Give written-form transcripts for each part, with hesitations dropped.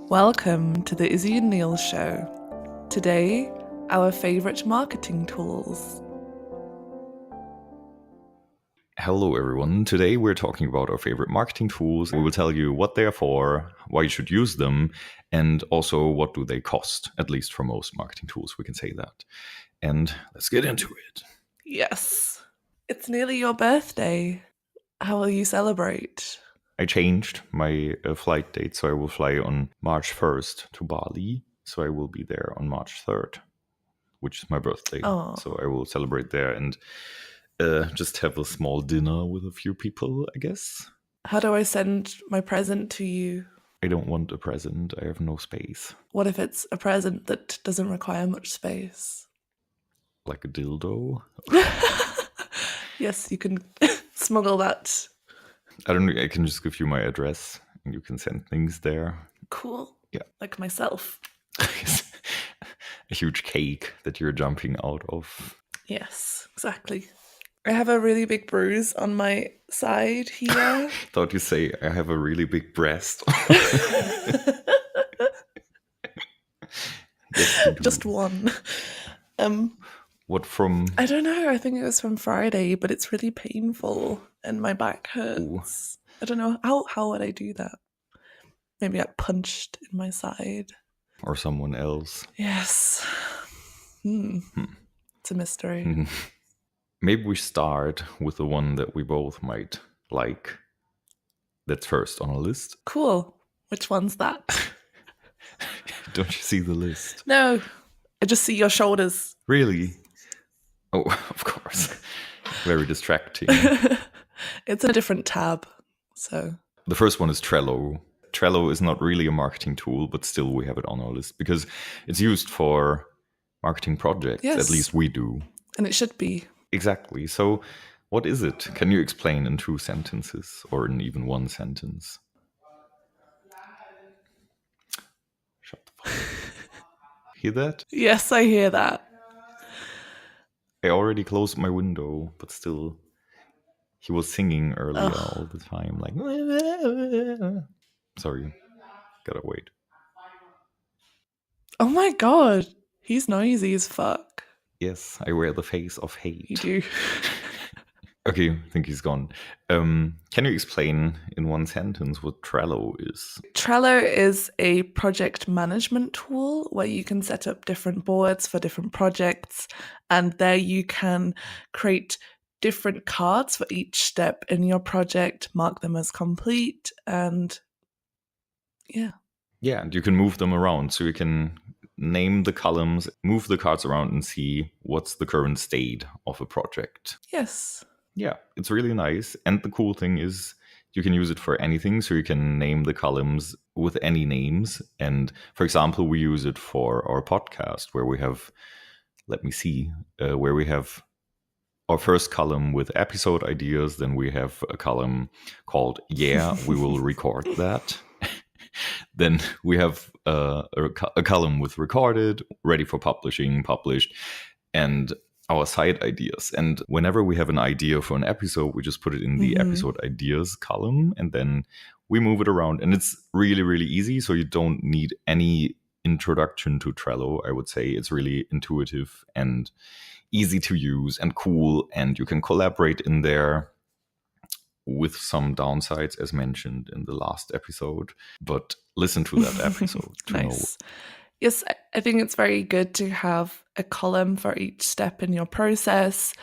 Welcome to the Izzy and Nils show. Today, our favourite marketing tools. Hello everyone, today we're talking about our favorite marketing tools. We will tell you what they are for, why you should use them, and also what do they cost, at least for most marketing tools, we can say that. And let's get into it. Yes, it's nearly your birthday. How will you celebrate? I changed my flight date, so I will fly on March 1st to Bali, so I will be there on March 3rd, which is my birthday. Oh. So I will celebrate there and just have a small dinner with a few people, I guess. How do I send my present to you? I don't want a present. I have no space. What if it's a present that doesn't require much space? Like a dildo? Yes, you can smuggle that. I don't know. I can just give you my address and you can send things there. Cool. Yeah. Like myself. A huge cake that you're jumping out of. Yes, exactly. I have a really big bruise on my side here. Thought you say I have a really big breast. Yes, Just one. What from? I don't know. I think it was from Friday, but it's really painful and my back hurts. Ooh. I don't know. How would I do that? Maybe I punched in my side. Or someone else. Yes. It's a mystery. Maybe we start with the one that we both might like. That's first on a list. Cool. Which one's that? Don't you see the list? No. I just see your shoulders. Really? Oh, of course. Very distracting. It's in a different tab. So the first one is Trello. Trello is not really a marketing tool, but still we have it on our list because it's used for marketing projects. Yes. At least we do. And it should be. Exactly. So what is it? Can you explain in 2 sentences or in even 1 sentence? Shut the fuck up. Hear that? Yes, I hear that. I already closed my window, but still he was singing earlier all the time. Like, sorry, gotta wait. Oh my god, he's noisy as fuck. Yes, I wear the face of hate. You do. Okay, I think he's gone. Can you explain in 1 sentence what Trello is? Trello is a project management tool where you can set up different boards for different projects, and there you can create different cards for each step in your project, mark them as complete, and yeah. Yeah, and you can move them around, so you can name the columns, move the cards around and see what's the current state of a project. Yes. Yeah, it's really nice. And the cool thing is you can use it for anything. So you can name the columns with any names. And for example, we use it for our podcast where we have, where we have our first column with episode ideas. Then we have a column called, yeah, we will record that. Then we have a column with recorded, ready for publishing, published, and our side ideas. And whenever we have an idea for an episode, we just put it in the episode ideas column and then we move it around. And it's really, really easy. So you don't need any introduction to Trello. I would say it's really intuitive and easy to use and cool. And you can collaborate in there with some downsides as mentioned in the last episode. But listen to that episode to nice. Know. Yes, I think it's very good to have a column for each step in your process.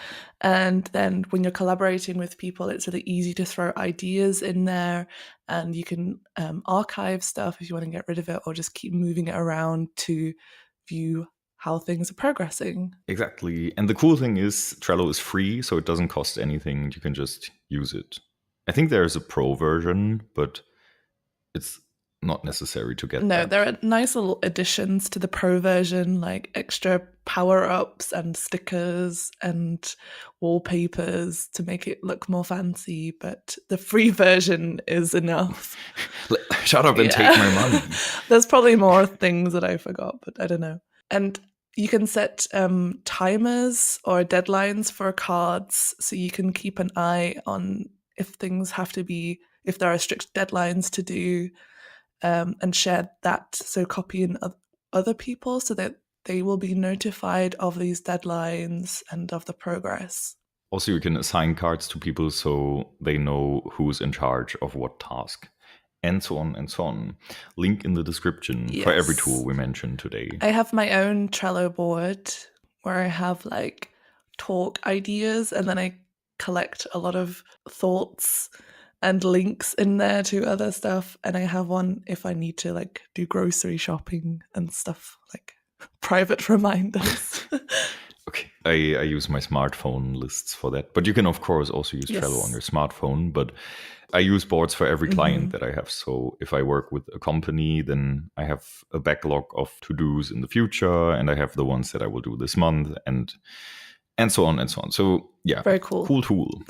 And then when you're collaborating with people, it's really easy to throw ideas in there and you can archive stuff if you want to get rid of it or just keep moving it around to view how things are progressing. Exactly. And the cool thing is Trello is free, so it doesn't cost anything. You can just use it. I think there's a pro version, but it's not necessary to get No, that. there are nice little additions to the pro version, like extra power-ups and stickers and wallpapers to make it look more fancy, but the free version is enough. Shut up and take my money. There's probably more things that I forgot, but I don't know. And you can set timers or deadlines for cards so you can keep an eye on if things have to be, if there are strict deadlines to do. and share that. So copying other people so that they will be notified of these deadlines and of the progress. Also, you can assign cards to people so they know who's in charge of what task, and so on and so on. Link in the description for every tool we mentioned today. I have my own Trello board where I have like talk ideas, and then I collect a lot of thoughts and links in there to other stuff. And I have one if I need to like do grocery shopping and stuff, like private reminders. Okay, I use my smartphone lists for that. But you can, of course, also use Trello on your smartphone. But I use boards for every client that I have. So if I work with a company, then I have a backlog of to-dos in the future, and I have the ones that I will do this month, and so on and so on. So yeah, very cool. Cool tool.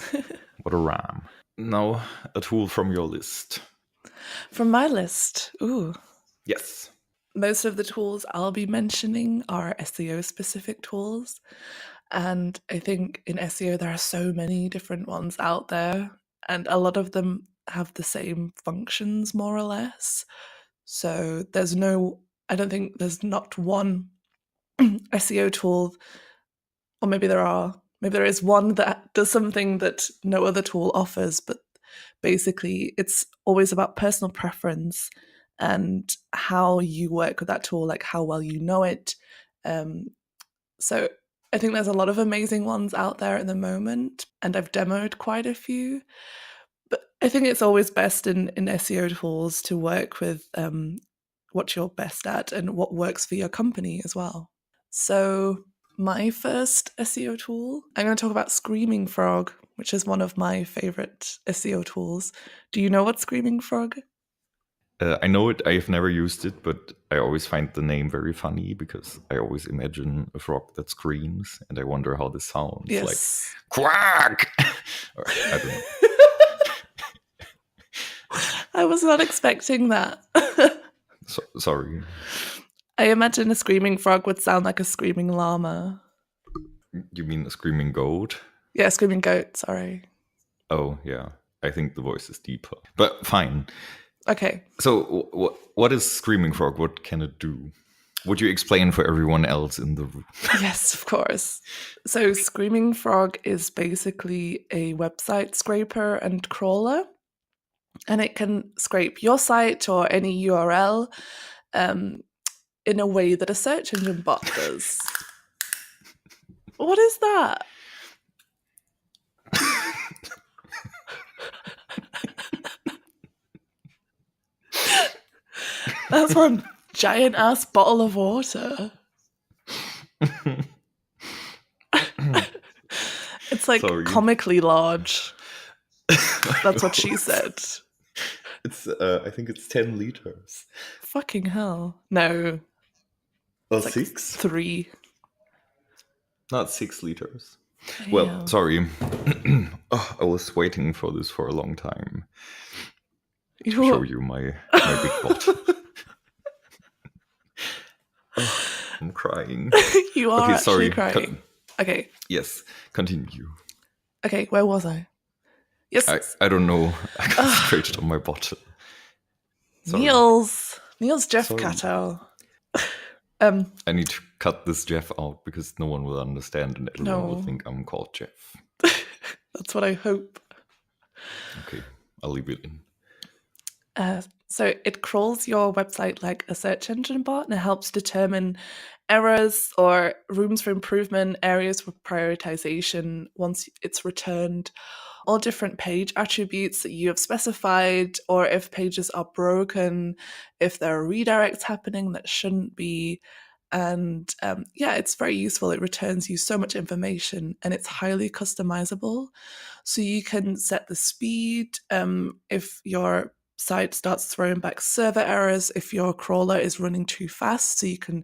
What a ram. Now, a tool from your list. From my list? Ooh. Yes. Most of the tools I'll be mentioning are SEO-specific tools. And I think in SEO, there are so many different ones out there, and a lot of them have the same functions, more or less. So I don't think there's not one SEO tool, or maybe there is one that does something that no other tool offers, but basically it's always about personal preference and how you work with that tool, like how well you know it. So I think there's a lot of amazing ones out there at the moment, and I've demoed quite a few. But I think it's always best in SEO tools to work with what you're best at and what works for your company as well. So my first SEO tool, I'm going to talk about Screaming Frog, which is one of my favorite SEO tools. Do you know what Screaming Frog? I know it. I have never used it, but I always find the name very funny because I always imagine a frog that screams, and I wonder how this sounds. Yes. Like, quack! Or, I don't know. I was not expecting that. Sorry. I imagine a screaming frog would sound like a screaming llama. You mean a screaming goat? Yeah, screaming goat, sorry. Oh, yeah. I think the voice is deeper. But fine. Okay. So what is Screaming Frog? What can it do? Would you explain for everyone else in the room? Yes, of course. So Screaming Frog is basically a website scraper and crawler. And it can scrape your site or any URL in a way that a search engine bot does. What is that? That's one giant ass bottle of water. It's like comically large. That's what she said. It's I think it's 10 liters. Fucking hell. No. Oh, it's 6? 3. Not 6 liters. Damn. Well, sorry. I was waiting for this for a long time. To show you my big bottle. I'm crying. You are actually crying. Okay. Yes, continue. Okay, where was I? Yes. I don't know. I concentrated on my bottle. Sorry. Niels Jeff Kattau. I need to cut this Jeff out because no one will understand and everyone will think I'm called Jeff. That's what I hope. Okay, I'll leave it in. So it crawls your website like a search engine bot, and it helps determine errors or rooms for improvement, areas for prioritization once it's returned, all different page attributes that you have specified, or if pages are broken, if there are redirects happening that shouldn't be. And it's very useful. It returns you so much information, and it's highly customizable. So you can set the speed if your site starts throwing back server errors, if your crawler is running too fast, so you can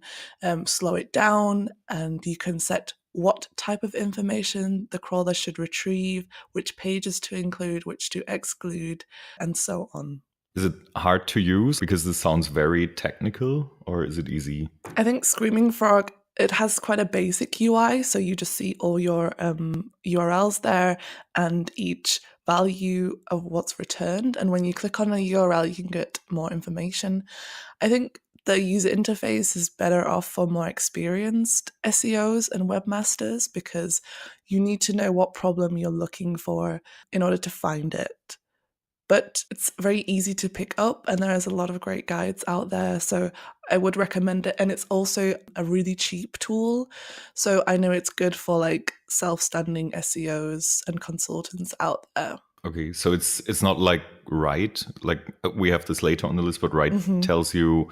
slow it down, and you can set what type of information the crawler should retrieve, which pages to include, which to exclude, and so on. Is it hard to use because this sounds very technical, or is it easy? I think Screaming Frog it has quite a basic UI, so you just see all your URLs there and each value of what's returned. And when you click on a URL, you can get more information. I think the user interface is better off for more experienced SEOs and webmasters because you need to know what problem you're looking for in order to find it. But it's very easy to pick up, and there's a lot of great guides out there. So I would recommend it. And it's also a really cheap tool. So I know it's good for like self-standing SEOs and consultants out there. Okay, so it's not like Right, like we have this later on the list, but Right tells you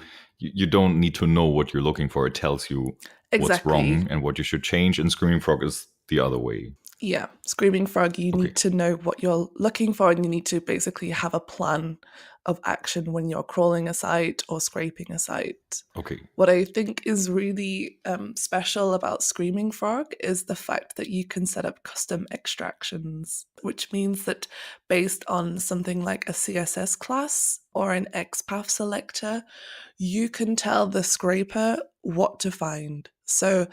don't need to know what you're looking for. It tells you what's Exactly. wrong and what you should change. And Screaming Frog is the other way. Yeah, Screaming Frog, you Okay. need to know what you're looking for and you need to basically have a plan of action when you're crawling a site or scraping a site. Okay. What I think is really special about Screaming Frog is the fact that you can set up custom extractions, which means that based on something like a CSS class or an XPath selector, you can tell the scraper what to find. So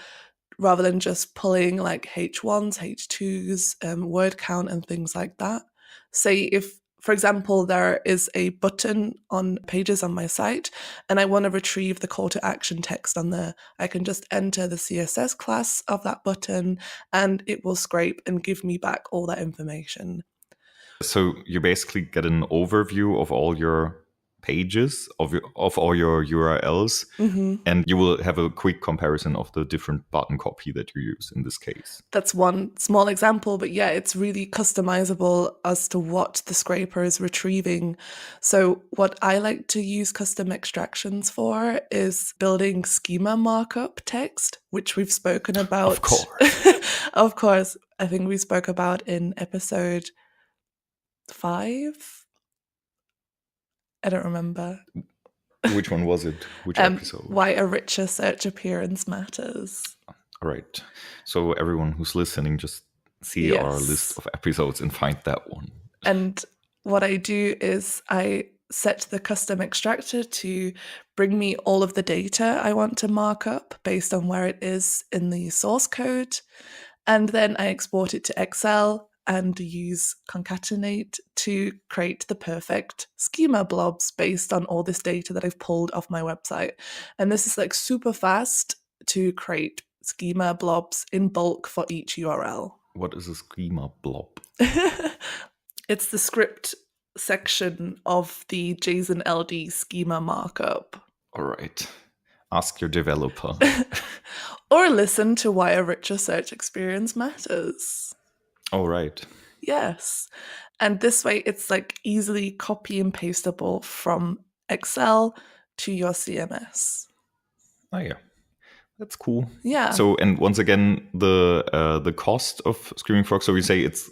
rather than just pulling like H1s, H2s, word count, and things like that. Say if, for example, there is a button on pages on my site and I want to retrieve the call to action text on there, I can just enter the CSS class of that button and it will scrape and give me back all that information. So you basically get an overview of all your pages, of all your URLs, and you will have a quick comparison of the different button copy that you use in this case. That's one small example, but yeah, it's really customizable as to what the scraper is retrieving. So what I like to use custom extractions for is building schema markup text, which we've spoken about. Of course. Of course, I think we spoke about in episode 5. I don't remember. Which one was it? Which episode? Why a richer search appearance matters. All right. So everyone who's listening, just see our list of episodes and find that one. And what I do is I set the custom extractor to bring me all of the data I want to mark up based on where it is in the source code. And then I export it to Excel and use concatenate to create the perfect schema blobs based on all this data that I've pulled off my website. And this is like super fast to create schema blobs in bulk for each URL. What is a schema blob? It's the script section of the JSON LD schema markup. All right. Ask your developer. Or listen to why a richer search experience matters. All right. Yes. And this way it's like easily copy and pastable from Excel to your CMS. Oh yeah. That's cool. Yeah. So, and once again, the cost of Screaming Frog. So we say it's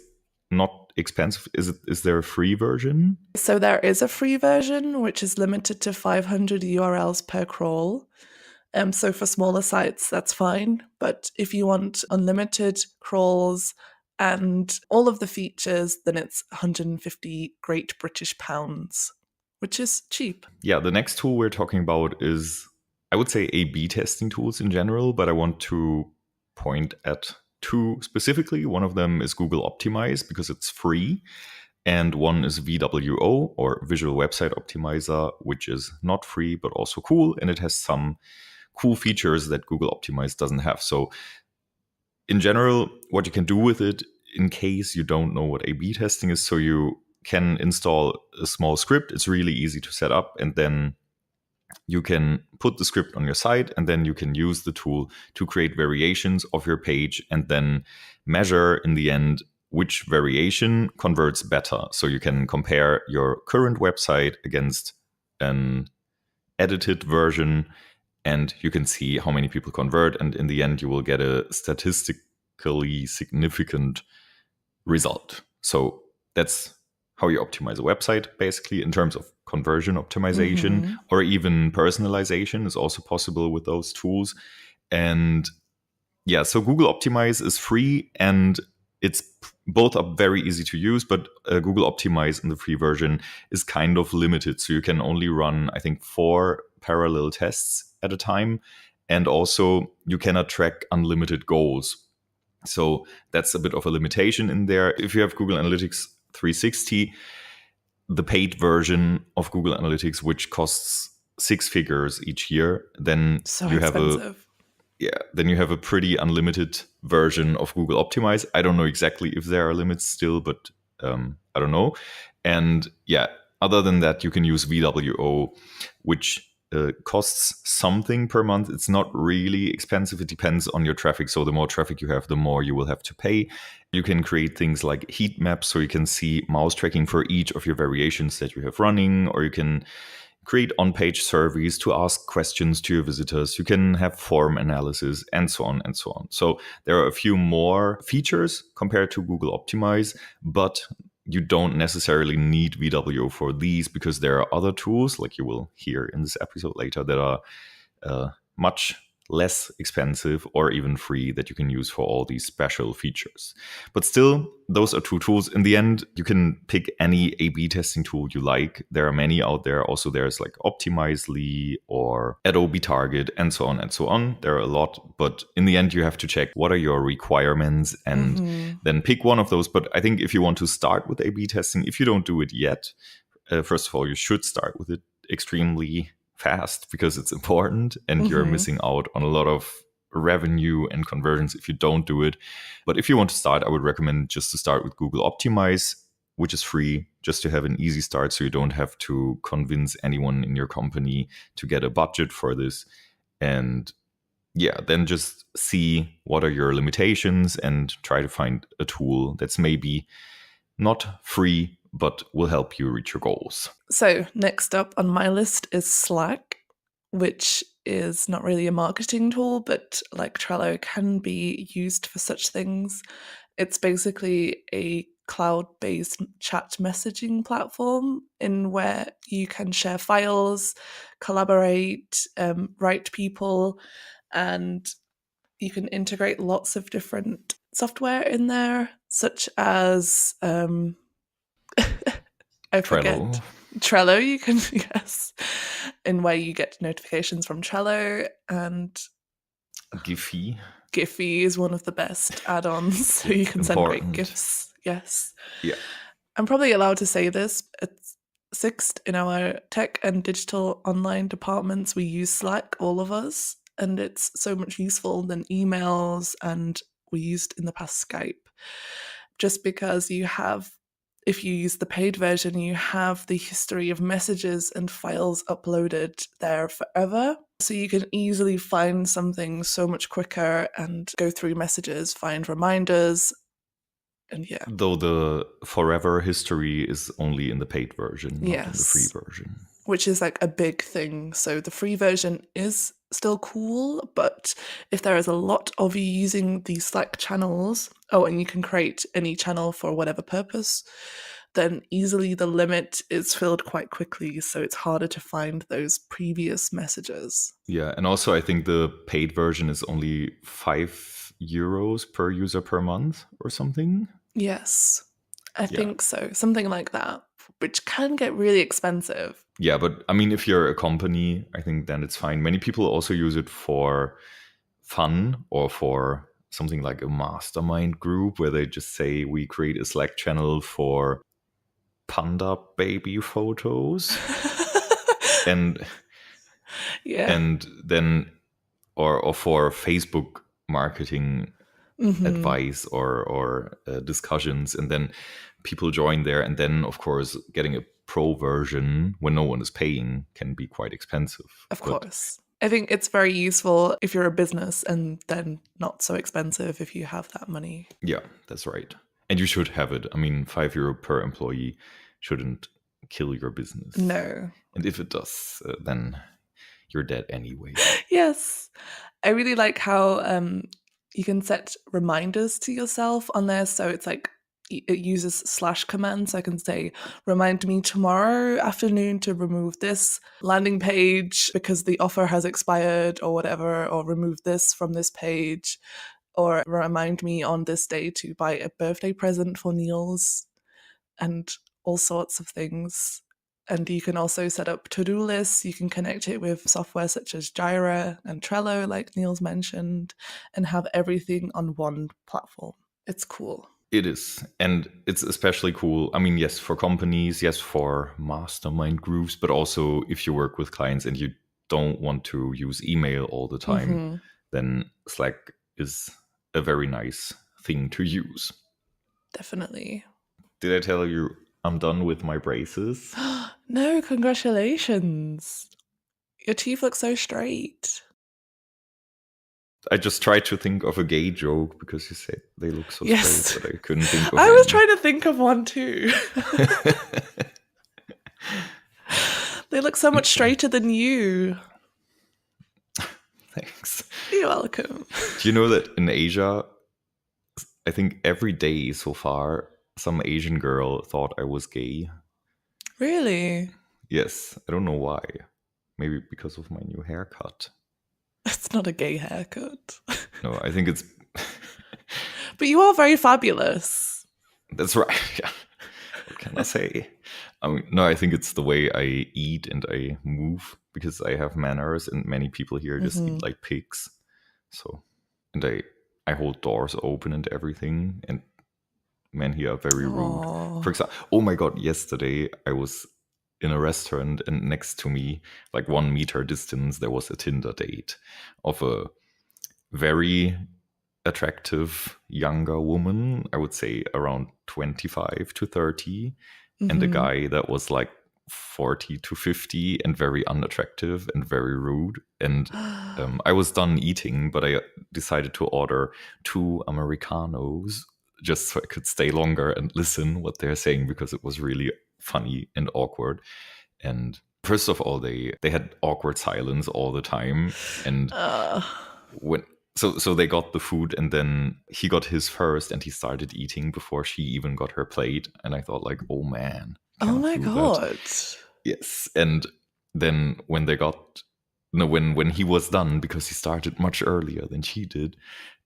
not expensive. Is there a free version? So there is a free version which is limited to 500 URLs per crawl. So for smaller sites, that's fine. But if you want unlimited crawls and all of the features, then it's 150 Great British pounds, which is cheap. Yeah, the next tool we're talking about is, I would say, A/B testing tools in general, but I want to point at two specifically. One of them is Google Optimize because it's free, and one is VWO, or Visual Website Optimizer, which is not free but also cool, and it has some cool features that Google Optimize doesn't have. So in general, what you can do with it, in case you don't know what A/B testing is, so you can install a small script. It's really easy to set up, and then you can put the script on your site, and then you can use the tool to create variations of your page and then measure in the end which variation converts better. So you can compare your current website against an edited version, and you can see how many people convert. And in the end, you will get a statistically significant result. So that's how you optimize a website, basically, in terms of conversion optimization, or even personalization is also possible with those tools. And yeah, so Google Optimize is free, and it's both are very easy to use, but Google Optimize in the free version is kind of limited. So you can only run, I think, 4 parallel tests at a time. And also, you cannot track unlimited goals. So that's a bit of a limitation in there. If you have Google Analytics 360, the paid version of Google Analytics, which costs six figures each year, then So you have a expensive. then you have a pretty unlimited version of Google Optimize. I don't know exactly if there are limits still, but I don't know. And yeah, other than that, you can use VWO, which costs something per month. It's not really expensive. It depends on your traffic. So the more traffic you have, the more you will have to pay. You can create things like heat maps, so you can see mouse tracking for each of your variations that you have running, or you can create on-page surveys to ask questions to your visitors. You can have form analysis and so on and so on. So there are a few more features compared to Google Optimize, but you don't necessarily need VWO for these because there are other tools, like you will hear in this episode later, that are much less expensive or even free that you can use for all these special features. But still, those are two tools. In the end, you can pick any A/B testing tool you like. There are many out there. Also, there's like Optimizely or Adobe Target and so on and so on. There are a lot, but in the end, you have to check what are your requirements and then pick one of those. But I think if you want to start with A/B testing, if you don't do it yet, first of all, you should start with it extremely fast because it's important and you're missing out on a lot of revenue and conversions if you don't do it. But if you want to start, I would recommend just to start with Google Optimize, which is free, just to have an easy start so you don't have to convince anyone in your company to get a budget for this. And yeah, then just see what are your limitations and try to find a tool that's maybe not free but will help you reach your goals. So, next up on my list is Slack, which is not really a marketing tool, but like Trello can be used for such things. It's basically a cloud-based chat messaging platform in where you can share files, collaborate, write people, and you can integrate lots of different software in there, such as I forget. Trello. Trello, you can, yes, in where you get notifications from Trello, and Giphy. Giphy is one of the best add-ons, so Yeah, you can send great important. GIFs. Yes. Yeah. I'm probably allowed to say this. It's sixth in our tech and digital online departments. We use Slack, all of us, and it's so much useful than emails, and we used in the past Skype. Just because you have, if you use the paid version, you have the history of messages and files uploaded there forever. So you can easily find something so much quicker and go through messages, find reminders, and yeah. Though the forever history is only in the paid version, not in the free Yes. version. Which is like a big thing. So the free version is still cool, but if there is a lot of you using these Slack channels, and you can create any channel for whatever purpose, then easily the limit is filled quite quickly. So it's harder to find those previous messages. Yeah, and also I think the paid version is only €5 per user per month or something. Yes, I Yeah. think so. Something like that, which can get really expensive. Yeah, but I mean, if you're a company, I think then it's fine. Many people also use it for fun or for something like a mastermind group where they just say we create a Slack channel for panda baby photos and Yeah. and then or for Facebook marketing advice or discussions, and then people join there, and then of course getting a pro version when no one is paying can be quite expensive. Of But course. I think it's very useful if you're a business, and then not so expensive if you have that money. yeah, that's right. And you should have it. I mean, €5 per employee shouldn't kill your business. No. And if it does, then you're dead anyway. Yes. I really like how you can set reminders to yourself on there. So it's like it uses slash commands. So I can say, remind me tomorrow afternoon to remove this landing page because the offer has expired or whatever, or remove this from this page, or remind me on this day to buy a birthday present for Nils, and all sorts of things. And you can also set up to-do lists. You can connect it with software such as Jira and Trello, like Nils mentioned, and have everything on one platform. It's cool. It is. And it's especially cool. I mean, yes, for companies, yes, for mastermind groups, but also if you work with clients and you don't want to use email all the time, then Slack is a very nice thing to use. Definitely. Did I tell you I'm done with my braces? No, congratulations. Your teeth look so straight. I just tried to think of a gay joke because you said they look so Yes. straight, but I couldn't think of I any. was trying to think of one too. They look so much straighter than you. Thanks. You're welcome. Do you know that in Asia, I think every day so far, some Asian girl thought I was gay? Really? Yes, I don't know why. Maybe because of my new haircut. It's not a gay haircut. No, I think it's... But you are very fabulous. That's right. Yeah. What can I say? I mean, no, I think it's the way I eat and I move because I have manners, and many people here just eat like pigs. So, and I hold doors open and everything, and men here are very rude. For example, oh my god, yesterday I was in a restaurant and next to me, like 1 meter distance, there was a Tinder date of a very attractive younger woman, I would say around 25 to 30, and a guy that was like 40 to 50 and very unattractive and very rude. And I was done eating, but I decided to order 2 Americanos just so I could stay longer and listen what they're saying because it was really funny and awkward. And first of all, they had awkward silence all the time. And when so they got the food and then he got his first and he started eating before she even got her plate. And I thought like, oh man. Oh my god. Yes. And then when they got no, when he was done, because he started much earlier than she did,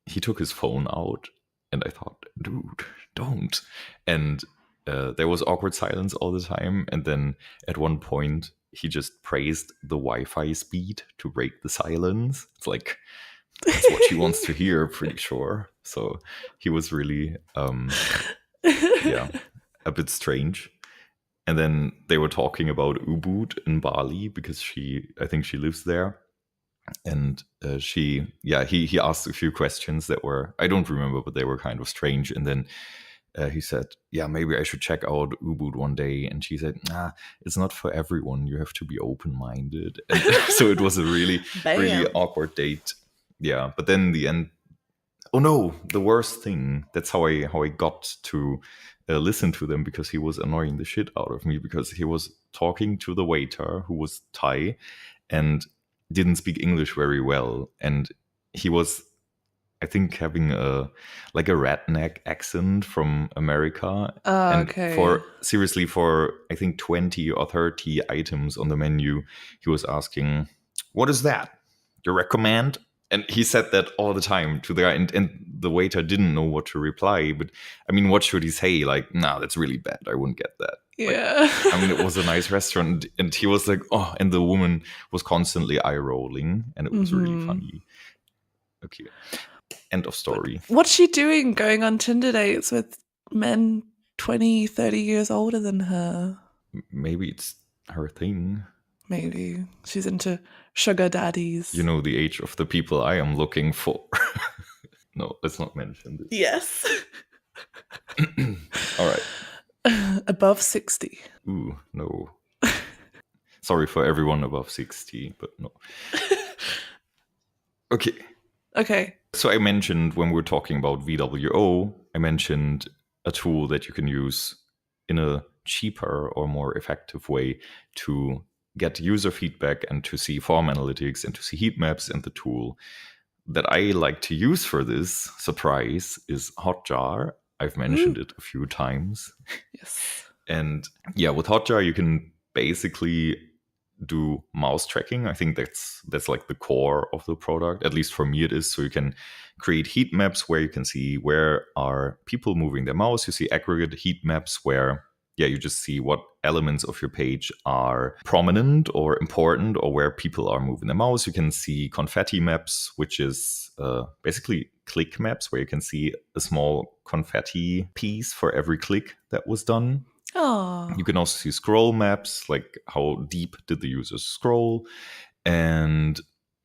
he took his phone out and I thought, dude, don't. And there was awkward silence all the time. And then at one point he just praised the Wi-Fi speed to break the silence. It's like, that's what she wants to hear, pretty sure. So he was really, yeah, a bit strange. And then they were talking about Ubud in Bali because I think she lives there. And he asked a few questions that were, I don't remember, but they were kind of strange. And then he said, yeah, maybe I should check out Ubud one day. And she said, nah, it's not for everyone. You have to be open-minded. And so it was a really, really awkward date. Yeah, but then in the end, oh no, the worst thing. That's how I got to listen to them, because he was annoying the shit out of me because he was talking to the waiter who was Thai and didn't speak English very well, and he was, I think, having a redneck accent from America. And for I think 20 or 30 items on the menu, he was asking, "What is that? You recommend?" And he said that all the time to the guy, and the waiter didn't know what to reply. But I mean, what should he say? Like, nah, that's really bad. I wouldn't get that. Yeah. Like, I mean, it was a nice restaurant, and he was like, oh, and the woman was constantly eye rolling, and it was really funny. Okay. End of story. But what's she doing going on Tinder dates with men 20, 30 years older than her? Maybe it's her thing. Maybe she's into sugar daddies. You know the age of the people I am looking for. No, let's not mention this. Yes. All right. Above 60. Ooh, no. Sorry for everyone above 60, but no. Okay. So I mentioned, when we were talking about VWO, I mentioned a tool that you can use in a cheaper or more effective way to get user feedback and to see form analytics and to see heat maps. And the tool that I like to use for this, surprise, is Hotjar. I've mentioned it a few times. Yes. And yeah, with Hotjar, you can basically do mouse tracking. I think that's like the core of the product. At least for me it is. So you can create heat maps where you can see where are people moving their mouse. You see aggregate heat maps where yeah, you just see what elements of your page are prominent or important or where people are moving their mouse. You can see confetti maps, which is basically click maps where you can see a small confetti piece for every click that was done. Oh. You can also see scroll maps, like how deep did the user scroll. And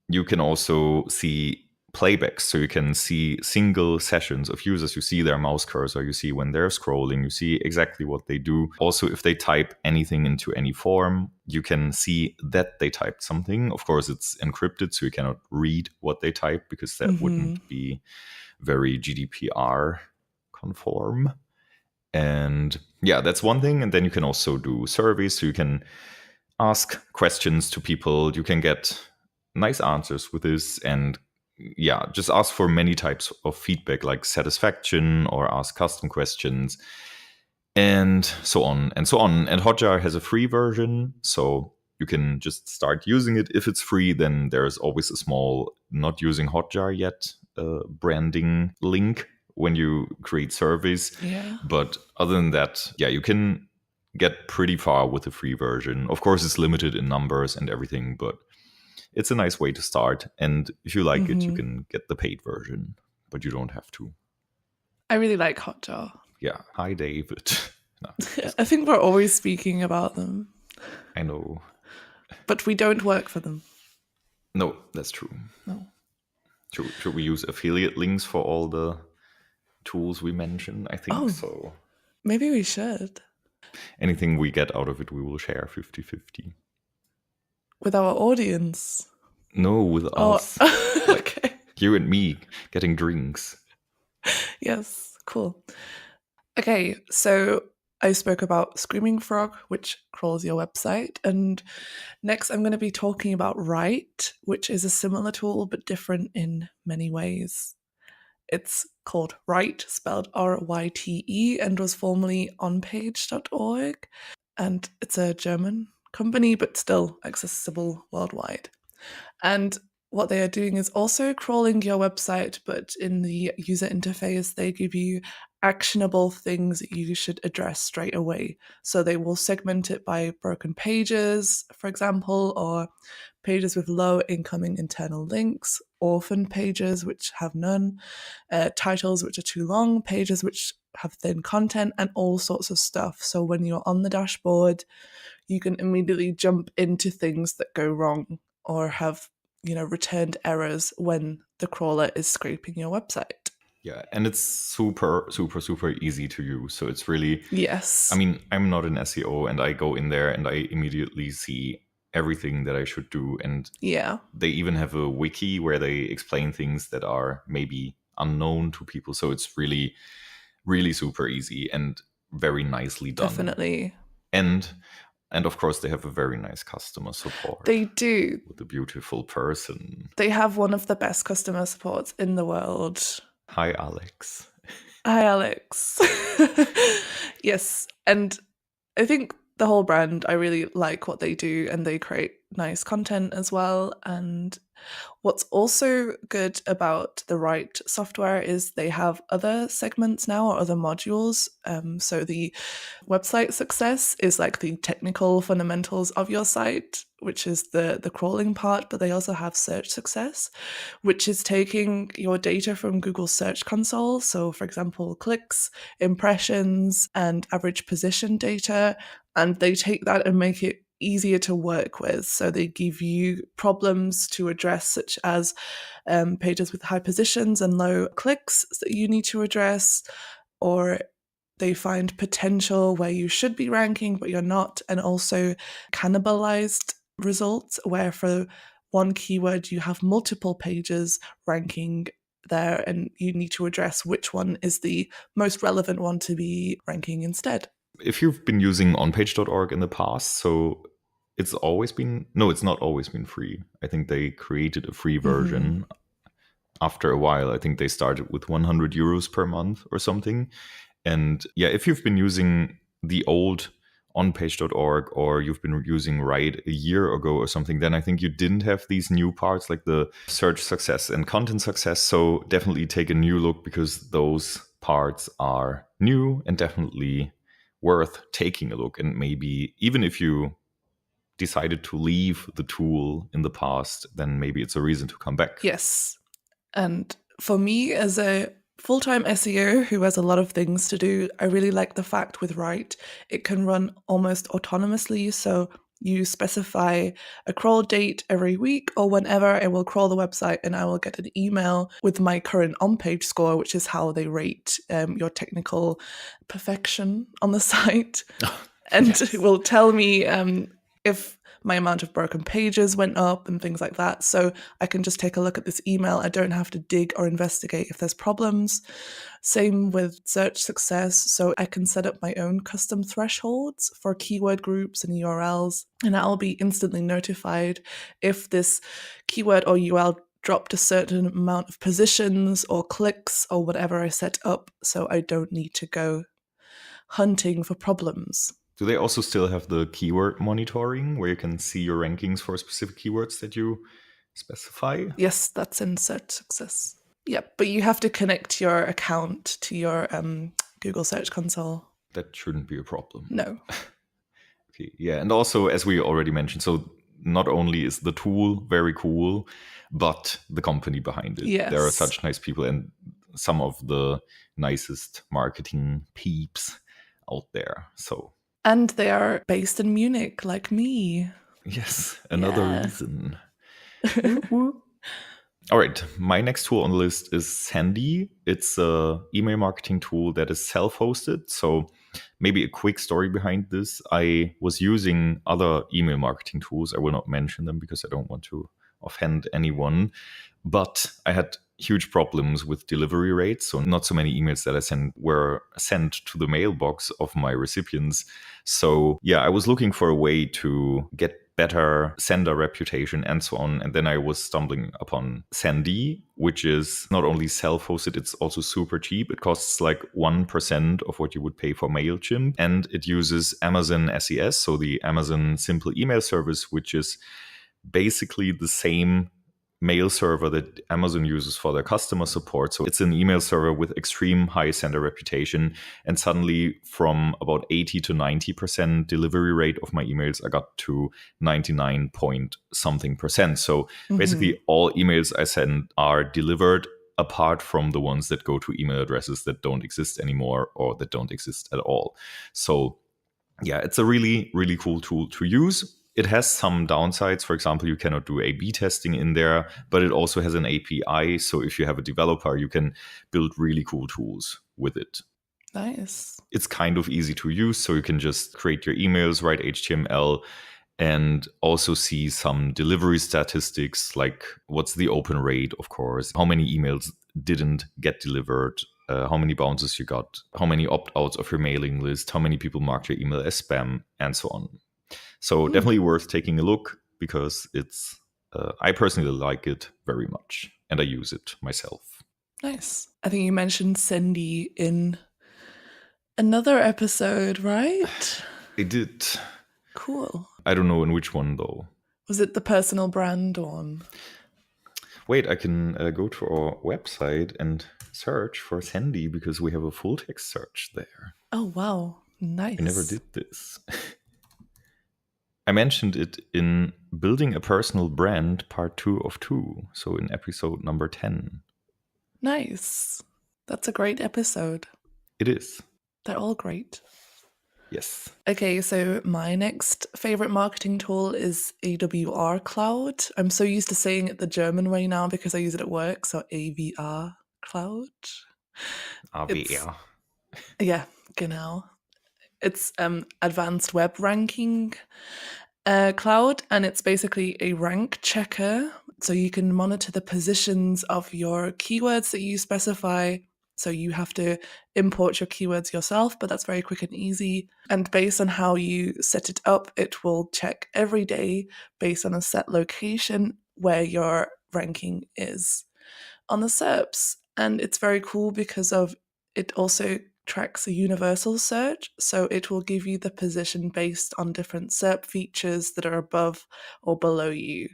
you can also see playbacks. So you can see single sessions of users. You see their mouse cursor, you see when they're scrolling, you see exactly what they do. Also, if they type anything into any form, you can see that they typed something. Of course, it's encrypted, so you cannot read what they type because that wouldn't be very GDPR conform. And yeah, that's one thing. And then you can also do surveys. So you can ask questions to people. You can get nice answers with this. And yeah, just ask for many types of feedback, like satisfaction, or ask custom questions, and so on and so on. And Hotjar has a free version, so you can just start using it. If it's free, then there's always a small not using Hotjar yet branding link when you create surveys. Yeah. But other than that, yeah, you can get pretty far with the free version. Of course, it's limited in numbers and everything, but it's a nice way to start. And if you like it, you can get the paid version, but you don't have to. I really like Hotjar. Yeah. Hi, David. No, I think we're always speaking about them. I know. But we don't work for them. No, that's true. No. Should we use affiliate links for all the tools we mentioned? I think so. Maybe we should. Anything we get out of it, we will share 50-50. With our audience? No, with us. Okay. Like you and me getting drinks. Yes, cool. Okay, so I spoke about Screaming Frog, which crawls your website. And next, I'm going to be talking about Write, which is a similar tool but different in many ways. It's called Write, spelled Ryte, and was formerly onpage.org. And it's a German company, but still accessible worldwide. And what they are doing is also crawling your website, but in the user interface, they give you actionable things that you should address straight away. So they will segment it by broken pages, for example, or pages with low incoming internal links, orphan pages which have none, titles which are too long, pages which have thin content, and all sorts of stuff. So when you're on the dashboard, you can immediately jump into things that go wrong or have, returned errors when the crawler is scraping your website. Yeah, and it's super, super, super easy to use. So it's really, yes. I mean, I'm not an SEO, and I go in there and I immediately see everything that I should do. And yeah, they even have a wiki where they explain things that are maybe unknown to people. So it's really, really super easy and very nicely done. Definitely. And of course, they have a very nice customer support. They do. With a beautiful person. They have one of the best customer supports in the world. Hi, Alex. Hi, Alex. Yes. And I think the whole brand, I really like what they do, and they create nice content as well. And what's also good about the Write software is they have other segments now, or other modules. So the website success is like the technical fundamentals of your site, which is the crawling part, but they also have search success, which is taking your data from Google Search Console. So for example, clicks, impressions, and average position data, and they take that and make it easier to work with. So they give you problems to address, such as pages with high positions and low clicks that you need to address, or they find potential where you should be ranking but you're not, and also cannibalized results where for one keyword you have multiple pages ranking there, and you need to address which one is the most relevant one to be ranking instead. If you've been using onpage.org in the past, so it's not always been free. I think they created a free version after a while. I think they started with 100 euros per month or something. And yeah, if you've been using the old onpage.org, or you've been using Write a year ago or something, then I think you didn't have these new parts like the search success and content success. So definitely take a new look, because those parts are new and definitely worth taking a look. And maybe even if you decided to leave the tool in the past, then maybe it's a reason to come back. Yes. And for me, as a full-time SEO who has a lot of things to do, I really like the fact with Write, it can run almost autonomously. So you specify a crawl date every week or whenever it will crawl the website, and I will get an email with my current on-page score, which is how they rate your technical perfection on the site. And Yes. it will tell me if my amount of broken pages went up and things like that. So I can just take a look at this email. I don't have to dig or investigate if there's problems. Same with search success. So I can set up my own custom thresholds for keyword groups and URLs, and I'll be instantly notified if this keyword or URL dropped a certain amount of positions or clicks or whatever I set up, so I don't need to go hunting for problems. Do they also still have the keyword monitoring where you can see your rankings for specific keywords that you specify? Yes, that's in search success. Yep, but you have to connect your account to your Google Search Console. That shouldn't be a problem. No. Okay, yeah, and also as we already mentioned, so not only is the tool very cool, but the company behind it. Yes. There are such nice people and some of the nicest marketing peeps out there. So And they are based in Munich, like me. yes, another Yeah. reason. All right, my next tool on the list is Sandy. It's a email marketing tool that is self-hosted. So maybe a quick story behind this. I was using other email marketing tools. I will not mention them because I don't want to offend anyone. But I had huge problems with delivery rates. So not so many emails that I sent were sent to the mailbox of my recipients. So yeah, I was looking for a way to get better sender reputation and so on. And then I was stumbling upon Sandy, which is not only self-hosted, it's also super cheap. It costs like 1% of what you would pay for MailChimp. And it uses Amazon SES, so the Amazon Simple Email Service, which is basically the same mail server that Amazon uses for their customer support. So it's an email server with extreme high sender reputation. And suddenly from about 80 to 90% delivery rate of my emails, I got to 99 point something percent. So basically all emails I send are delivered apart from the ones that go to email addresses that don't exist anymore or that don't exist at all. So yeah, it's a really, really cool tool to use. It has some downsides. For example, you cannot do A/B testing in there, but it also has an API. So if you have a developer, you can build really cool tools with it. Nice. It's kind of easy to use. So you can just create your emails, write HTML, and also see some delivery statistics, like what's the open rate, of course, how many emails didn't get delivered, how many bounces you got, how many opt-outs of your mailing list, how many people marked your email as spam, and so on. So definitely worth taking a look because it's, I personally like it very much and I use it myself. Nice. I think you mentioned Cindy in another episode, right? I did. Cool. I don't know in which one though. Was it the personal brand one? Wait, I can go to our website and search for Sandy because we have a full text search there. Oh, wow. Nice. I never did this. I mentioned it in Building a Personal Brand, part 2 of 2. So in episode number 10. Nice. That's a great episode. It is. They're all great. Yes. Okay, so my next favorite marketing tool is AWR Cloud. I'm so used to saying it the German way now because I use it at work. So AWR Cloud. AWR. Yeah, genau. It's advanced web ranking cloud, and it's basically a rank checker. So you can monitor the positions of your keywords that you specify. So you have to import your keywords yourself, but that's very quick and easy. And based on how you set it up, it will check every day based on a set location where your ranking is on the SERPs. And it's very cool because of it also tracks a universal search. So it will give you the position based on different SERP features that are above or below you.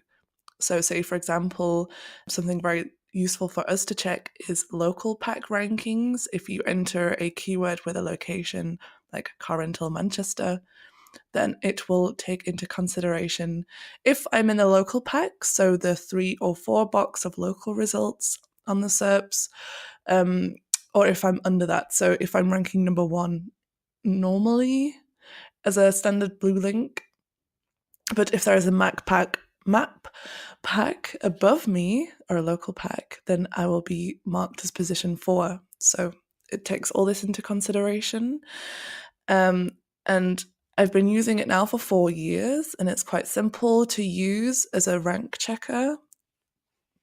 So say, for example, something very useful for us to check is local pack rankings. If you enter a keyword with a location like car rental Manchester, then it will take into consideration if I'm in a local pack, so the 3 or 4 box of local results on the SERPs, or if I'm under that. So if I'm ranking number 1 normally as a standard blue link, but if there is a map pack above me, or a local pack, then I will be marked as position 4. So it takes all this into consideration. And I've been using it now for 4 years, and it's quite simple to use as a rank checker,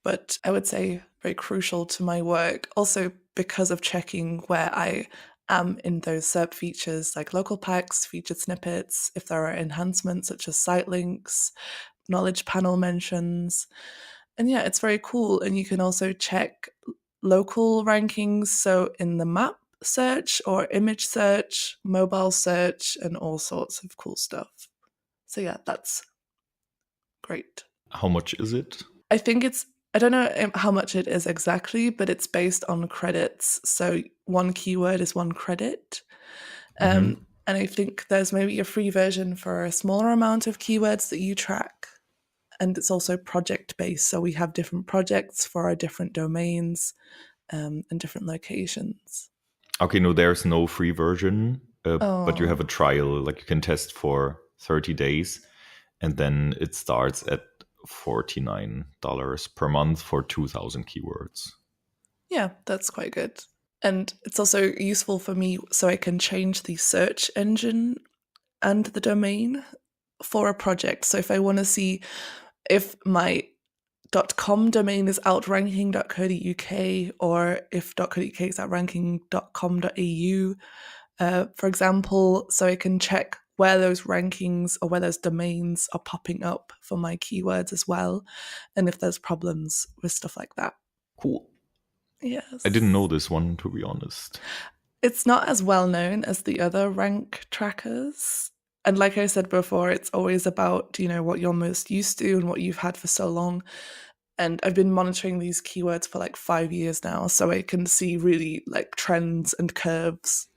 but I would say very crucial to my work, also because of checking where I am in those SERP features like local packs, featured snippets, if there are enhancements such as site links, knowledge panel mentions. And yeah, it's very cool. And you can also check local rankings, so in the map search or image search, mobile search, and all sorts of cool stuff. So yeah, that's great. How much is it? I think I don't know how much it is exactly, but it's based on credits. So one keyword is 1 credit. Mm-hmm. And I think there's maybe a free version for a smaller amount of keywords that you track. And it's also project based. So we have different projects for our different domains and different locations. Okay, no, there's no free version, but you have a Oh, trial. Like you can test for 30 days, and then it starts at $49 per month for 2,000 keywords. yeah, that's quite good. And it's also useful for me so I can change the search engine and the domain for a project. So if I want to see if my .com domain is outranking .co.uk, or if .co.uk is outranking .com.au, for example, so I can check where those rankings or where those domains are popping up for my keywords as well, and if there's problems with stuff like that. Cool. I didn't know Yes. this one, to be honest. It's not as well known as the other rank trackers. And like I said before, it's always about, what you're most used to and what you've had for so long. And I've been monitoring these keywords for like 5 years now, so I can see really like trends and curves,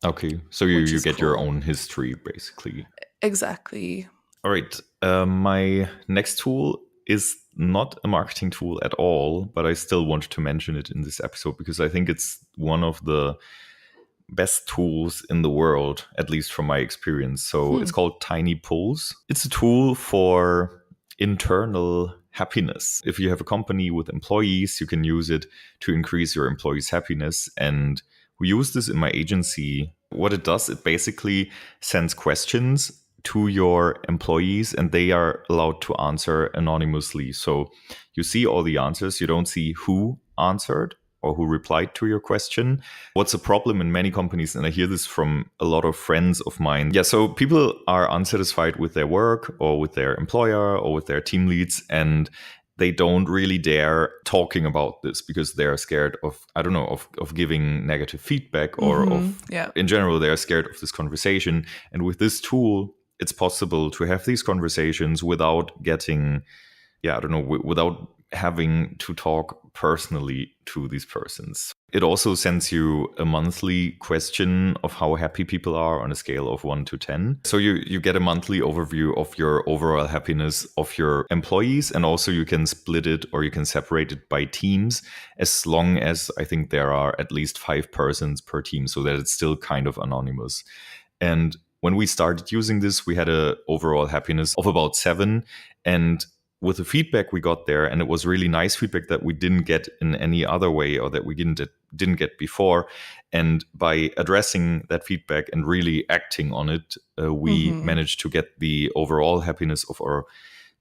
Okay, so you, which you is get your cool. own history, basically. Exactly. All right, my next tool is not a marketing tool at all, but I still wanted to mention it in this episode because I think it's one of the best tools in the world, at least from my experience. So it's called Tiny Pulls. It's a tool for internal happiness. If you have a company with employees, you can use it to increase your employees' happiness. And we use this in my agency. What it does, it basically sends questions to your employees and they are allowed to answer anonymously. So you see all the answers, you don't see who answered or who replied to your question. What's a problem in many companies, and I hear this from a lot of friends of mine. Yeah, so people are unsatisfied with their work or with their employer or with their team leads, and they don't really dare talking about this because they're scared of, I don't know, of giving negative feedback or of, Yeah. in general, they're scared of this conversation. And with this tool, it's possible to have these conversations without getting, I don't know, without having to talk personally to these persons. It also sends you a monthly question of how happy people are on a scale of 1 to 10. So you get a monthly overview of your overall happiness of your employees, and also you can split it or you can separate it by teams, as long as I think there are at least 5 persons per team, so that it's still kind of anonymous. And when we started using this, we had a overall happiness of about 7, and with the feedback we got there, and it was really nice feedback that we didn't get in any other way or that we didn't get before. And by addressing that feedback and really acting on it, we managed to get the overall happiness of our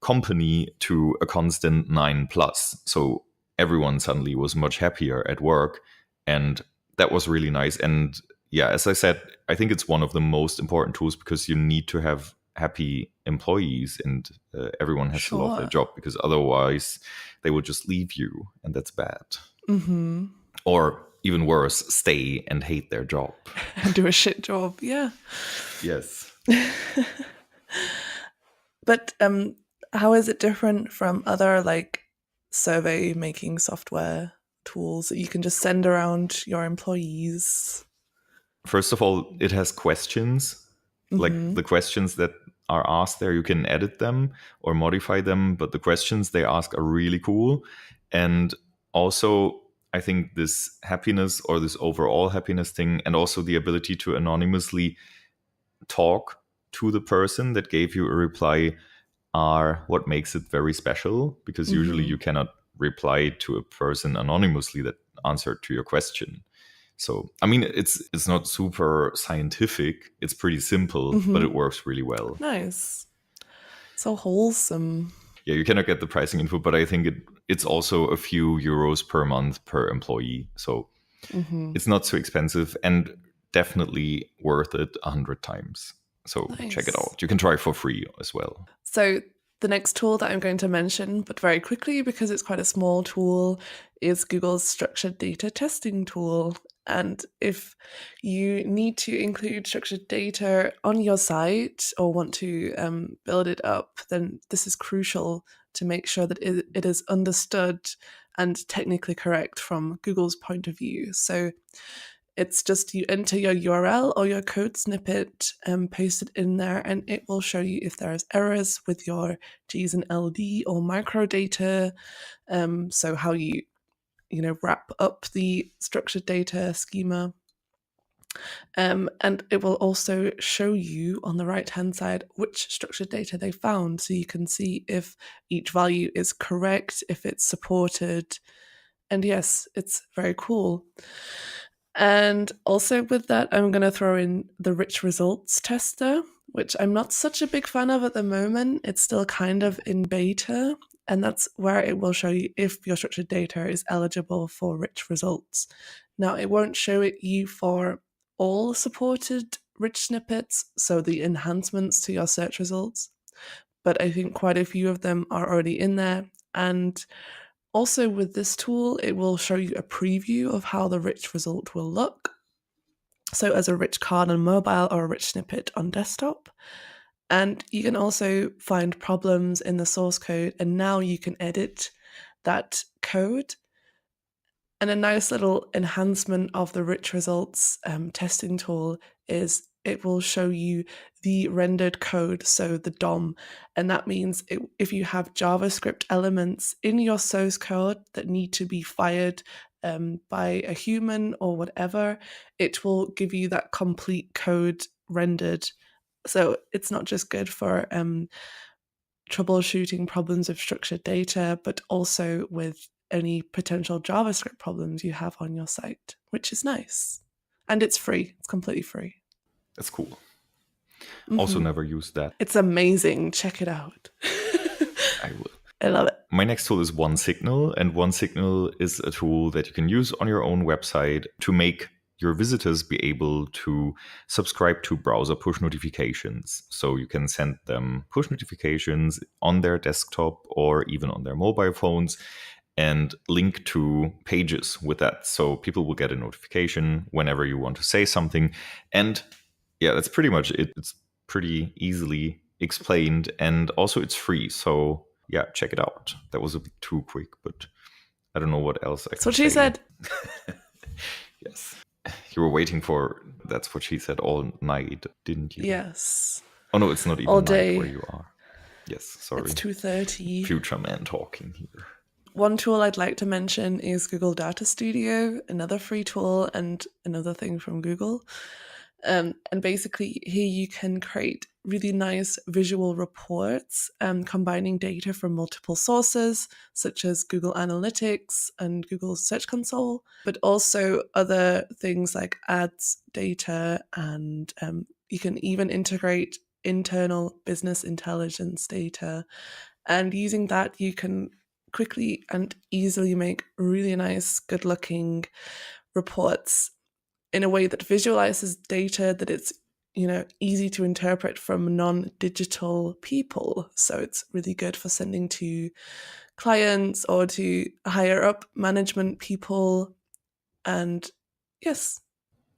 company to a constant 9 plus. So everyone suddenly was much happier at work, and that was really nice. And yeah, as I said, I think it's one of the most important tools because you need to have happy employees, and everyone has to love their Sure. job, because otherwise they will just leave you, and that's bad. Mm-hmm. Or even worse, stay and hate their job. And do a shit job. Yeah. Yes. But how is it different from other like survey making software tools that you can just send around your employees? First of all, it has questions, like Mm-hmm. the questions that are asked there, you can edit them or modify them, but the questions they ask are really cool. And also, I think this happiness or this overall happiness thing, and also the ability to anonymously talk to the person that gave you a reply, are what makes it very special, because usually Mm-hmm. you cannot reply to a person anonymously that answered to your question. So, I mean, it's not super scientific. It's pretty simple, but Mm-hmm. it works really well. Nice. So wholesome. Yeah, you cannot get the pricing info, but I think it's also a few euros per month per employee. So Mm-hmm. it's not so expensive and definitely worth it 100 times. So check it Nice. out. You can try for free as well. So, the next tool that I'm going to mention, but very quickly because it's quite a small tool, is Google's structured data testing tool. And if you need to include structured data on your site or want to build it up, then this is crucial to make sure that it is understood and technically correct from Google's point of view. So, it's just you enter your URL or your code snippet and paste it in there, and it will show you if there's errors with your Gs and LD or microdata. So how you wrap up the structured data schema. And it will also show you on the right hand side which structured data they found. So you can see if each value is correct, if it's supported. And yes, it's very cool. And also with that, I'm going to throw in the rich results tester, which I'm not such a big fan of at the moment. It's still kind of in beta, and that's where it will show you if your structured data is eligible for rich results. Now, it won't show it you for all supported rich snippets, so the enhancements to your search results, but I think quite a few of them are already in there. And also, with this tool, it will show you a preview of how the rich result will look. So, as a rich card on mobile or a rich snippet on desktop. And you can also find problems in the source code, and now you can edit that code. And a nice little enhancement of the rich results testing tool is it will show you the rendered code, so the DOM. And that means if you have JavaScript elements in your source code that need to be fired by a human or whatever, it will give you that complete code rendered. So it's not just good for troubleshooting problems of structured data, but also with any potential JavaScript problems you have on your site, which is nice. And it's free, it's completely free. That's cool. Also, Mm-hmm. never used that. It's amazing. Check it out. I will. I love it. My next tool is OneSignal, and OneSignal is a tool that you can use on your own website to make your visitors be able to subscribe to browser push notifications. So you can send them push notifications on their desktop or even on their mobile phones and link to pages with that. So people will get a notification whenever you want to say something. And yeah, that's pretty much it. It's pretty easily explained, and also it's free. So yeah, check it out. That was a bit too quick, but I don't know what else I That's can what she say. said. Yes. You were waiting for that's what she said all night, didn't you? Yes. Oh no, it's not All even night day. where you are. Yes, sorry. It's 2:30. Future man talking here. One tool I'd like to mention is Google Data Studio, another free tool and another thing from Google. And basically, here you can create really nice visual reports combining data from multiple sources, such as Google Analytics and Google Search Console, but also other things like ads data. And you can even integrate internal business intelligence data. And using that, you can quickly and easily make really nice, good looking reports in a way that visualizes data that it's easy to interpret from non-digital people. So it's really good for sending to clients or to higher up management people. And yes.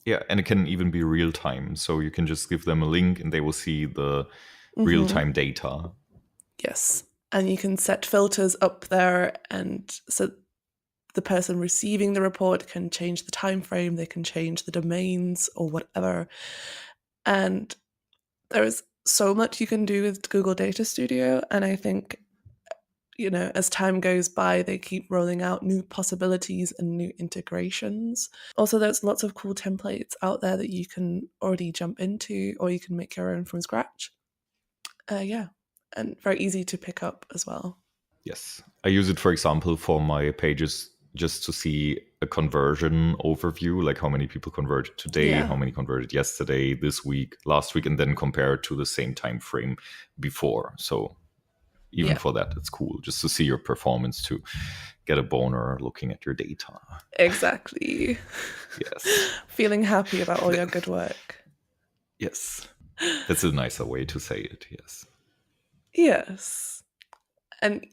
Yeah, and it can even be real time. So you can just give them a link and they will see the real Mm-hmm. time data. Yes. And you can set filters up there, and so the person receiving the report can change the time frame, they can change the domains or whatever. And there's so much you can do with Google Data Studio. And I think, as time goes by, they keep rolling out new possibilities and new integrations. Also, there's lots of cool templates out there that you can already jump into, or you can make your own from scratch. And very easy to pick up as well. Yes. I use it, for example, for my pages just to see a conversion overview, like how many people converted today, how many converted yesterday, this week, last week, and then compare it to the same time frame before. So even for that, it's cool just to see your performance, to get a boner looking at your data. Exactly. Yes. Feeling happy about all your good work. Yes. That's a nicer way to say it. Yes. Yes. And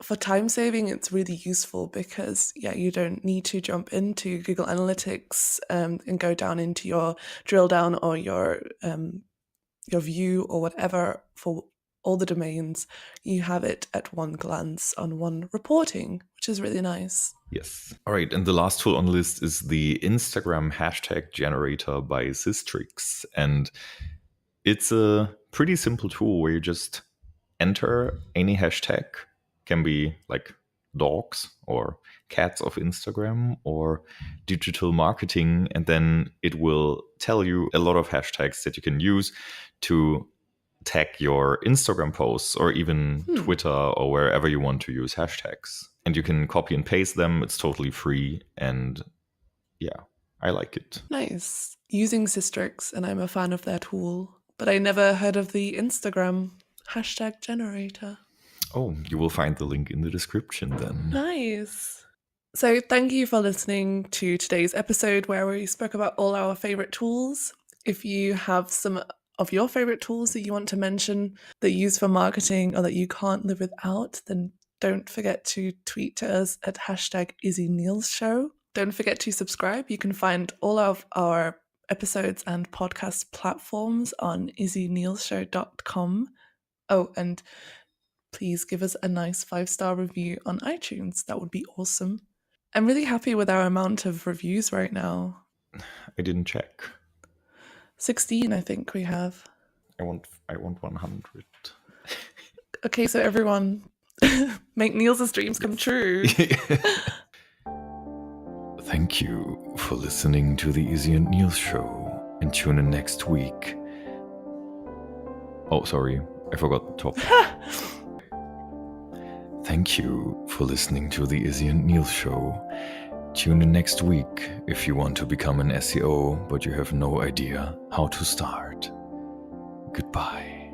for time saving, it's really useful because, you don't need to jump into Google Analytics and go down into your drill down or your view or whatever for all the domains. You have it at one glance on one reporting, which is really nice. Yes. All right. And the last tool on the list is the Instagram hashtag generator by Systrix. And it's a pretty simple tool where you just enter any hashtag. Can be like dogs or cats of Instagram or digital marketing. And then it will tell you a lot of hashtags that you can use to tag your Instagram posts, or even Twitter, or wherever you want to use hashtags. And you can copy and paste them. It's totally free. And I like it. Nice. Using Systrix, and I'm a fan of their tool. But I never heard of the Instagram hashtag generator. Oh, you will find the link in the description then. Nice. So thank you for listening to today's episode where we spoke about all our favorite tools. If you have some of your favorite tools that you want to mention that you use for marketing or that you can't live without, then don't forget to tweet to us at hashtag #IzzyNilsShow. Don't forget to subscribe. You can find all of our episodes and podcast platforms on izzynilsshow.com. Oh, and please give us a nice 5-star review on iTunes. That would be awesome. I'm really happy with our amount of reviews right now. I didn't check. 16, I think we have. I want 100. Okay, so everyone, make Nils' dreams come true. Thank you for listening to the Izzy and Nils show, and tune in next week. Oh, sorry, I forgot the topic. Thank you for listening to the Izzy and Nils show. Tune in next week if you want to become an SEO, but you have no idea how to start. Goodbye.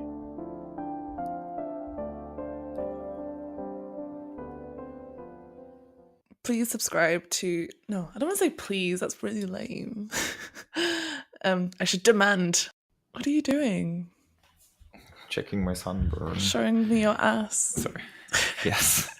Please subscribe to... No, I don't want to say please. That's really lame. I should demand. What are you doing? Checking my sunburn. Showing me your ass. Sorry. Yes.